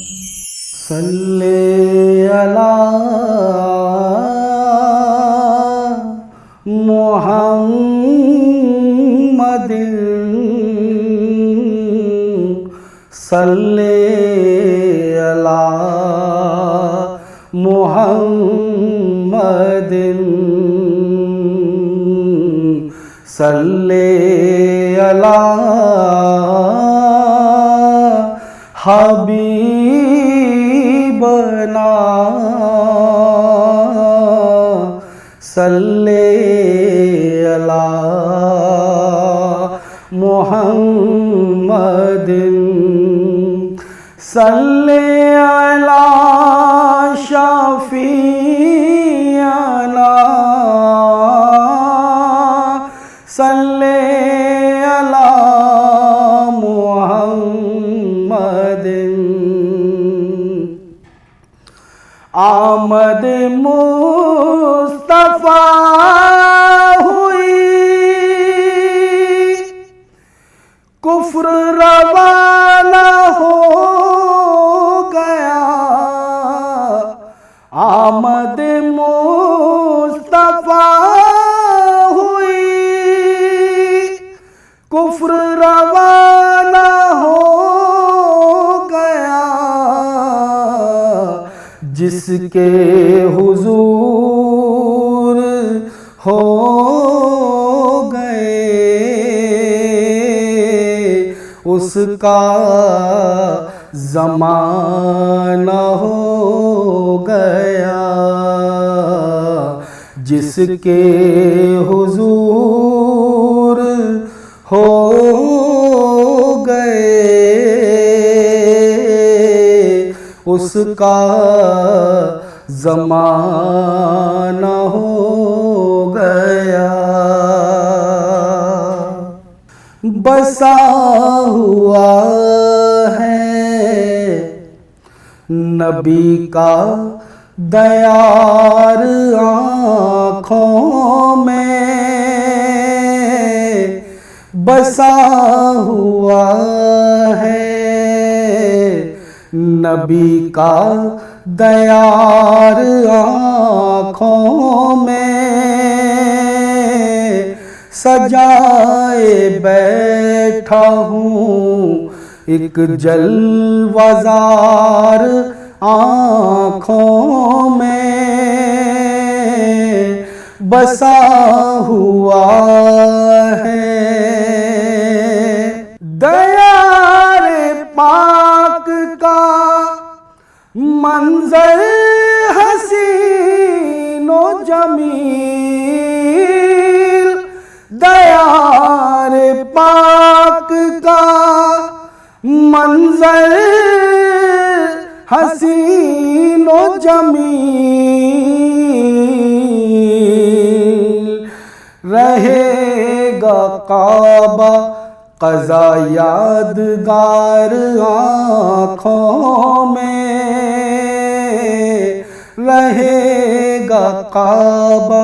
सल्ले अला मुहम्मदिन सल्ले अला मुहम्मदिन सल्ले अला हबीबना सल्ले अला मुहम्मदिन सल्ले अला शफीअना सल्ले अला मुहम्मदिन आमद मुस्तफा हुई कुफ्र रवाना हो गया आमद मुस्तफा हुई कुफ्र रवाना हो गया जिसके हुजूर हो गए उसका ज़माना हो गया जिसके हुजूर हो गए उसका ज़माना हो गया बसा हुआ है नबी का दयार आँखों में बसा हुआ है नबी का दयार आँखों में सजाए बैठा हूँ एक जलवाज़ार आँखों में बसा हुआ है दयार पाक का मंजर हसीनो जमील दयार पाक का मंजर हसीनो जमील रहेगा काबा क़ज़ा यादगार आँखों में रहेगा काबा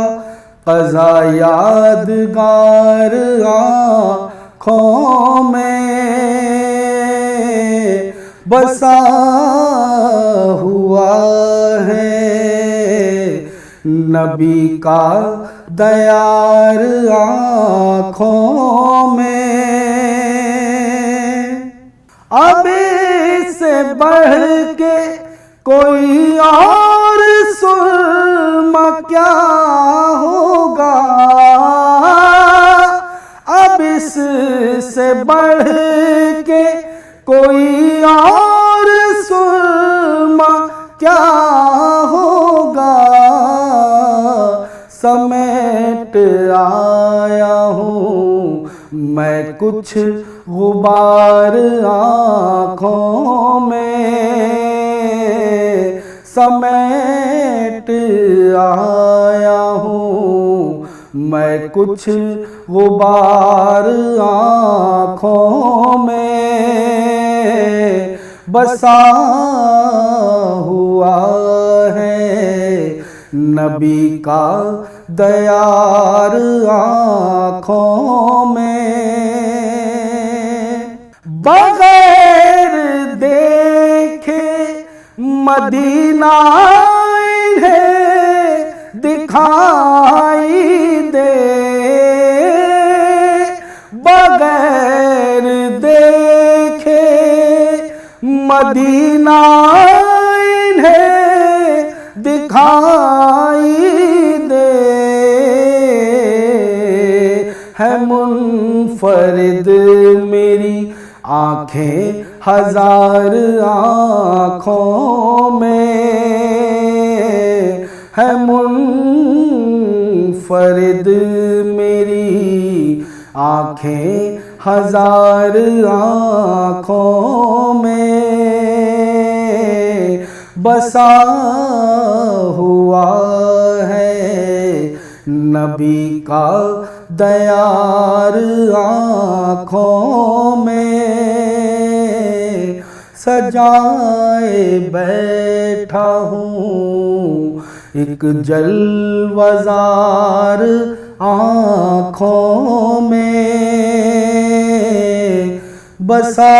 क़ज़ा यादगार आँखों में बसा हुआ है नबी का दयार आँखों में अब इससे बढ़ के कोई और सुरमा क्या होगा अब इससे बढ़ के कोई और सुरमा क्या होगा समेट आया हूँ मैं कुछ गुबार आँखों में समेट आया हूँ मैं कुछ गुबार आँखों में बसा हुआ है नबी का दयार आँखों में बगैर देखे मदीना इन्हें दिखाई दे, बगैर देखे मदीना इन्हें दिखाई दे। है मुनफरिद मेरी आँखें हजार आँखों में, है मुनफरिद मेरी आँखें हजार आँखों में। बसा हुआ है नबी का दयार आँखों में, सजाए बैठा हूँ एक जलवज़ार आँखों में। बसा